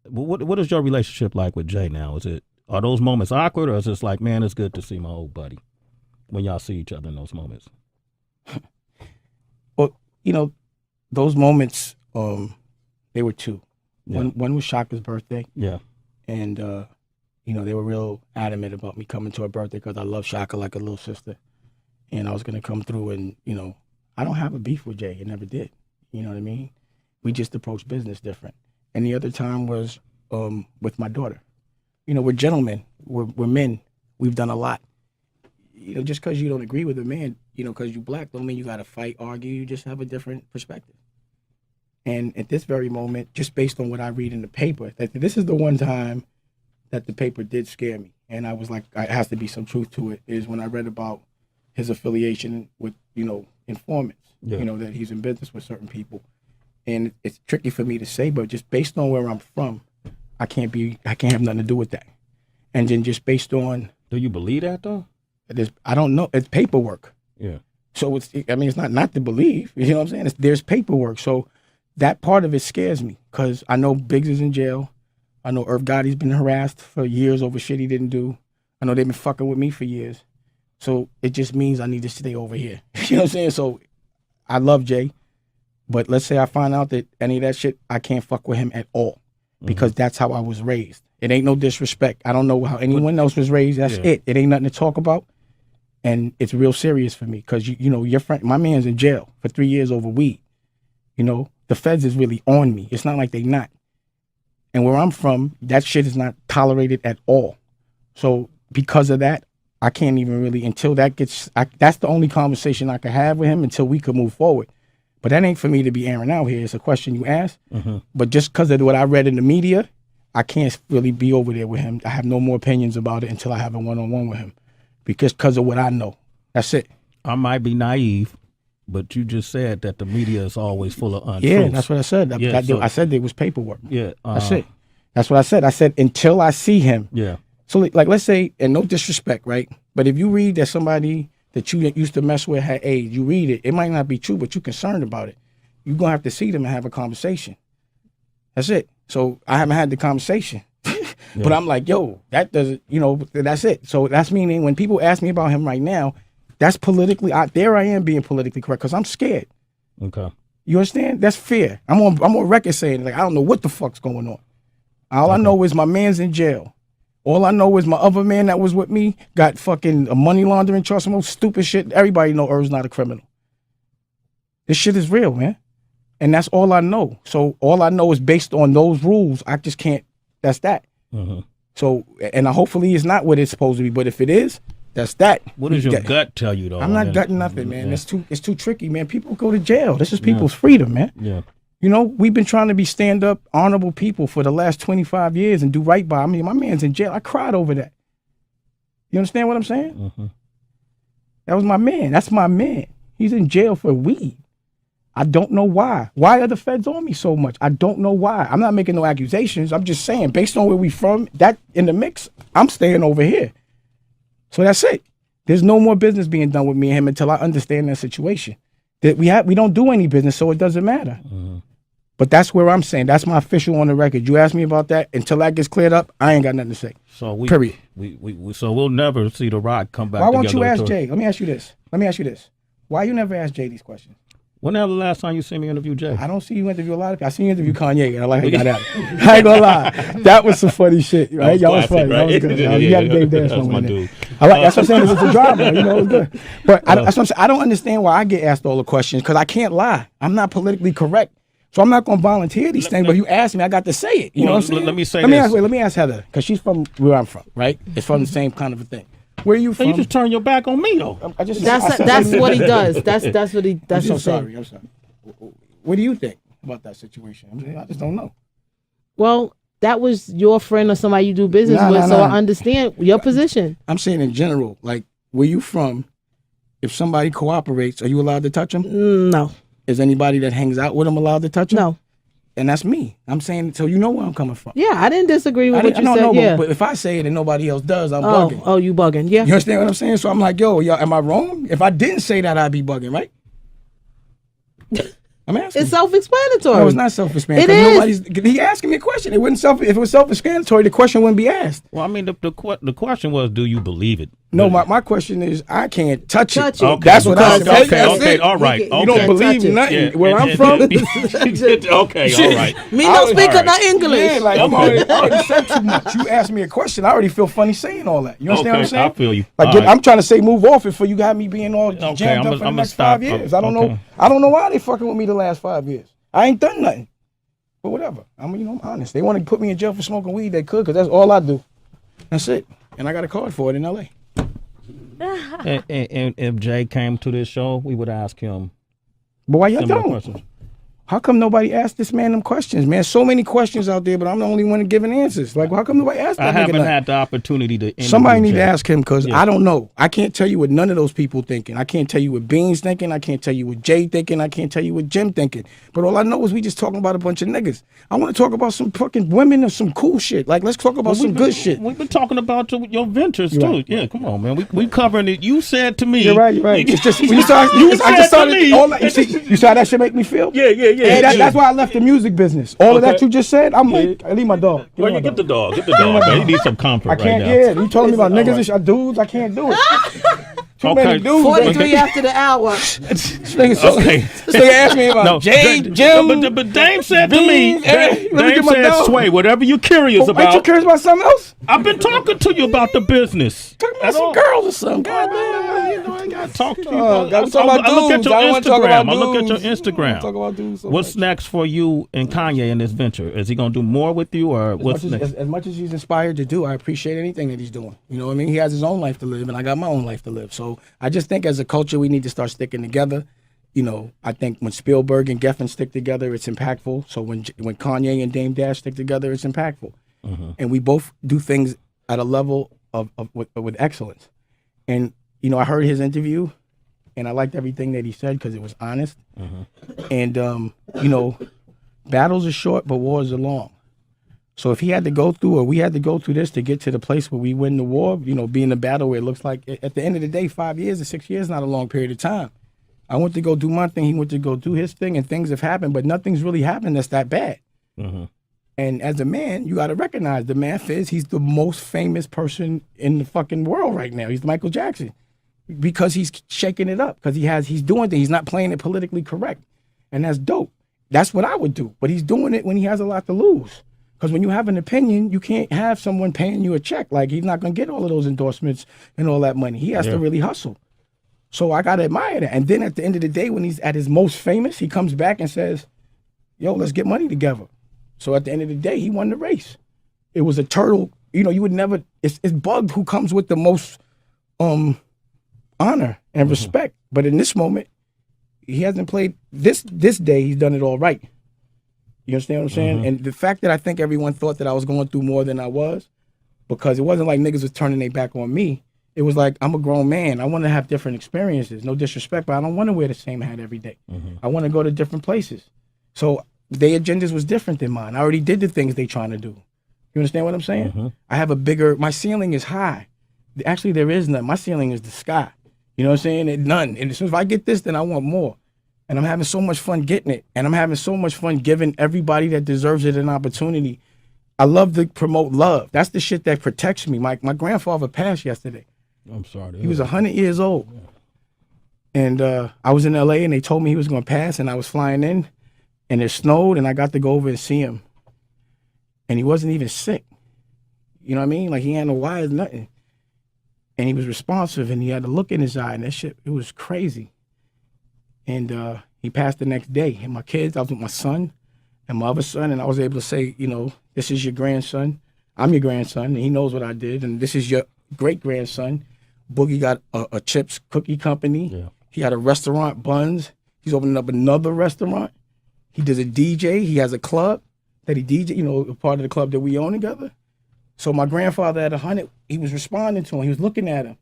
What is your relationship like with Jay now? Are those moments awkward, or is it like, man, it's good to see my old buddy when y'all see each other in those moments? Well, those moments, they were two. Yeah. One was Shaka's birthday. Yeah. And, they were real adamant about me coming to her birthday because I love Shaka like a little sister. And I was going to come through and, I don't have a beef with Jay. It never did. You know what I mean? We just approach business different. And the other time was with my daughter. We're gentlemen. We're men. We've done a lot. Just because you don't agree with a man, because you black, don't mean you got to fight, argue. You just have a different perspective. And at this very moment, just based on what I read in the paper, that this is the one time that the paper did scare me. And I was like, it has to be some truth to it, is when I read about his affiliation with, informants, yeah. That he's in business with certain people. And it's tricky for me to say, but just based on where I'm from, I can't have nothing to do with that. And then just based on... Do you believe that, though? I don't know. It's paperwork. Yeah. So it's not to believe. You know what I'm saying? There's paperwork. So that part of it scares me because I know Biggs is in jail. I know Irv Gotti's been harassed for years over shit he didn't do. I know they've been fucking with me for years. So it just means I need to stay over here. You know what I'm saying? So I love Jay, but let's say I find out that any of that shit, I can't fuck with him at all because that's how I was raised. It ain't no disrespect. I don't know how anyone else was raised. That's it. It ain't nothing to talk about. And it's real serious for me because, your friend, my man's in jail for 3 years over weed. The feds is really on me. It's not like they not. And where I'm from, that shit is not tolerated at all. So because of that, I can't even really, until that gets, that's the only conversation I can have with him until we could move forward. But that ain't for me to be airing out here. It's a question you asked. Mm-hmm. But just because of what I read in the media, I can't really be over there with him. I have no more opinions about it until I have a one-on-one with him. Because of what I know. That's it. I might be naive, but you just said that the media is always full of untruths. Yeah, that's what I said. I said there was paperwork. Yeah. That's it. That's what I said. I said until I see him. Yeah. So like let's say, and no disrespect, right? But if you read that somebody that you used to mess with had AIDS, you read it. It might not be true, but you're concerned about it. You're going to have to see them and have a conversation. That's it. So I haven't had the conversation. But I'm like, yo, that doesn't, that's it. So that's meaning when people ask me about him right now, that's politically, there I am being politically correct because I'm scared. Okay. You understand? That's fear. I'm on record saying, like, I don't know what the fuck's going on. All I know is my man's in jail. All I know is my other man that was with me got fucking a money laundering charge, some old stupid shit. Everybody know Irv's not a criminal. This shit is real, man. And that's all I know. So all I know is based on those rules, I just can't, that's that. Mm-hmm. So, and hopefully it's not what it's supposed to be, but if it is, that's that. What does your gut tell you, though? I'm not gutting nothing, man. Yeah. It's too tricky, man. People go to jail. This is people's freedom, man. Yeah. We've been trying to be stand-up, honorable people for the last 25 years and do right by. I mean, my man's in jail. I cried over that. You understand what I'm saying? Mm-hmm. That was my man. That's my man. He's in jail for weed. I don't know why. Why are the feds on me so much? I don't know why. I'm not making no accusations. I'm just saying, based on where we from, that in the mix, I'm staying over here. So that's it. There's no more business being done with me and him until I understand that situation. That we don't do any business, so it doesn't matter. Mm-hmm. But that's where I'm saying. That's my official on the record. You ask me about that. Until that gets cleared up, I ain't got nothing to say. So period. So we'll never see The Rock come back. Why won't you ask Jay? Let me ask you this. Why you never ask Jay these questions? When was the last time you seen me interview Jay? I don't see you interview a lot of people. I seen you interview Kanye, and I like how you got out. I ain't gonna lie. That was some funny shit, right? Y'all was funny. Right? That was good. You had a Dave Dance one with it. That's what I'm saying. It's a drama. It was good. But that's what I'm saying. I don't understand why I get asked all the questions because I can't lie. I'm not politically correct. So I'm not gonna volunteer these things, but if you ask me, I got to say it. You know what I'm saying? Let me say this. Let me ask Heather, because she's from where I'm from, right? It's from the same kind of a thing. Where are you from? You just turn your back on me, though. That's what he does. That's what he. That's I'm sorry. What do you think about that situation? I just don't know. Well, that was your friend or somebody you do business with, so I understand your position. I'm saying in general, like, where you from, if somebody cooperates, are you allowed to touch them? No. Is anybody that hangs out with them allowed to touch them? No. And that's me. I'm saying, so you know where I'm coming from. Yeah, I didn't disagree with what you said. No, but if I say it and nobody else does, I'm bugging. Oh, you bugging, yeah. You understand what I'm saying? So I'm like, yo, am I wrong? If I didn't say that, I'd be bugging, right? I'm asking. It's self-explanatory. No, it's not self-explanatory. It is. He asking me a question. It wouldn't if it was self-explanatory, the question wouldn't be asked. Well, I mean, the question was, do you believe it? No, my question is, I can't touch it. Okay. That's what I said. Okay, all right. You You don't believe nothing. Yeah. Where I'm from, Okay, all right. Me no speak right. no English. yeah, like I already said too much. You asked me a question, I already feel funny saying all that. You understand what I'm saying? I feel you. Like All right. I'm trying to say move off it for you got me being all Okay, jammed up for the I'ma next stop. 5 years. I don't Okay. know. I don't know why they fucking with me the last 5 years. I ain't done nothing. But whatever. I'm honest. They want to put me in jail for smoking weed, they could, because that's all I do. That's it. And I got a card for it in LA. And if Jay came to this show, we would ask him But why y'all similar don't? questions. How come nobody asked this man them questions, man? So many questions out there, but I'm the only one giving answers. Like, how come nobody asked that I nigga haven't nothing? had the opportunity to interview Somebody need Jay. to ask him because Yeah. I don't know. I can't tell you what none of those people thinking. I can't tell you what Beans thinking. I can't tell you what Jay thinking. I can't tell you what Jim thinking. But all I know is we just talking about a bunch of niggas. I want to talk about some fucking women or some cool shit. Like, let's talk about some good shit. We've been talking about your ventures You're too. right. Yeah, come on, man. We covering it. You said to me. You're right. You're right. It's just when you saw, You I said just saw to me. all that. You saw how that shit make me feel. Yeah. Hey, that's why I left the music business. All of that you just said, I'm like, I leave my dog. Well, you get the dog. Get the dog, man. He needs some comfort I can't. right now. Yeah, you telling me about niggas and shit, dudes. I can't do it. Too many dudes. 43 after the hour. This nigga asked me about No, Jay, Dame- Jim. But Dame said to me, Beans, let me Dame get my said, dog. Sway, whatever you're curious Ain't you about, curious about something else? I've been talking to you about the business. Talking about That's some all. girls or something. God Goddamn. damn, you know, I gotta talk to you. Gotta talk about I look at dudes. your I don't wanna talk about Instagram. I look at your dudes. I don't wanna talk about Instagram. dudes so What's much. next for you and Kanye in this venture? Is he gonna do more with you, or what's next? As much as he's inspired to do, I appreciate anything that he's doing. You know what I mean? He has his own life to live, and I got my own life to live. So I just think as a culture, we need to start sticking together. You know, I think when Spielberg and Geffen stick together, it's impactful. So when Kanye and Dame Dash stick together, it's impactful. And we both do things at a level with excellence. And, you know, I heard his interview, and I liked everything that he said because it was honest. And, you know, battles are short, but wars are long. So if he had to go through, or we had to go through this to get to the place where we win the war, you know, be in a battle where it looks like, at the end of the day, 5 years or 6 years is not a long period of time. I went to go do my thing, he went to go do his thing, and things have happened, but nothing's really happened that's that bad. And as a man, you got to recognize the math is he's the most famous person in the fucking world right now. He's Michael Jackson because he's shaking it up, because he's doing things. He's not playing it politically correct, and that's dope. That's what I would do, but he's doing it when he has a lot to lose. Because when you have an opinion, you can't have someone paying you a check. Like, he's not going to get all of those endorsements and all that money. He has to really hustle. So I got to admire that. And then at the end of the day, when he's at his most famous, he comes back and says, yo, let's get money together. So at the end of the day, he won the race. It was a turtle. You know, you would never, it's Bug who comes with the most honor and respect. But in this moment, he hasn't played, this day, he's done it all right. You understand what I'm saying? And the fact that I think everyone thought that I was going through more than I was, because it wasn't like niggas was turning their back on me. It was like, I'm a grown man. I want to have different experiences. No disrespect, but I don't want to wear the same hat every day. I want to go to different places. So their agendas was different than mine. I already did the things they trying to do. You understand what I'm saying? I have a bigger, my ceiling is high. Actually, there is none. My ceiling is the sky. You know what I'm saying? And none. And as soon as I get this, then I want more. And I'm having so much fun getting it. And I'm having so much fun giving everybody that deserves it an opportunity. I love to promote love. That's the shit that protects me. My grandfather passed yesterday. I'm sorry. He was 100 years old. And I was in LA and they told me he was going to pass, and I was flying in and it snowed and I got to go over and see him. And he wasn't even sick. You know what I mean? Like, he had no wires, nothing. And he was responsive and he had a look in his eye, and that shit, it was crazy. And he passed the next day. And my kids, I was with my son and my other son, and I was able to say, you know, this is your grandson. I'm your grandson, and he knows what I did. And this is your great-grandson. Boogie got a chips cookie company. Yeah. He had a restaurant, Buns. He's opening up another restaurant. He does a DJ. He has a club that he DJ, you know, a part of the club that we own together. So my grandfather at 100, he was responding to him. He was looking at him.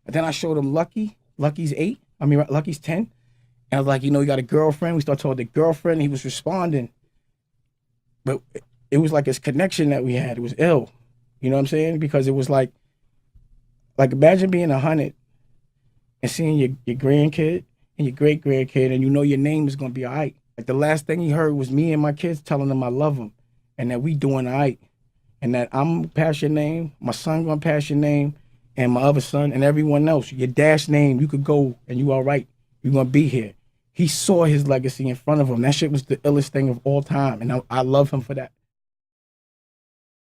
And then I showed him Lucky. Lucky's 8. Lucky's 10. And I was like, you know, you got a girlfriend. We started talking to the girlfriend. And he was responding. But it was like this connection that we had. It was ill. You know what I'm saying? Because it was like imagine being 100 and seeing your grandkid and your great-grandkid, and you know your name is going to be all right. Like the last thing he heard was me and my kids telling him I love him and that we doing all right. And that I'm gonna pass your name, my son gonna pass your name, and my other son and everyone else. Your dad's name, you could go and you all right. You're gonna be here. He saw his legacy in front of him. That shit was the illest thing of all time. And I love him for that.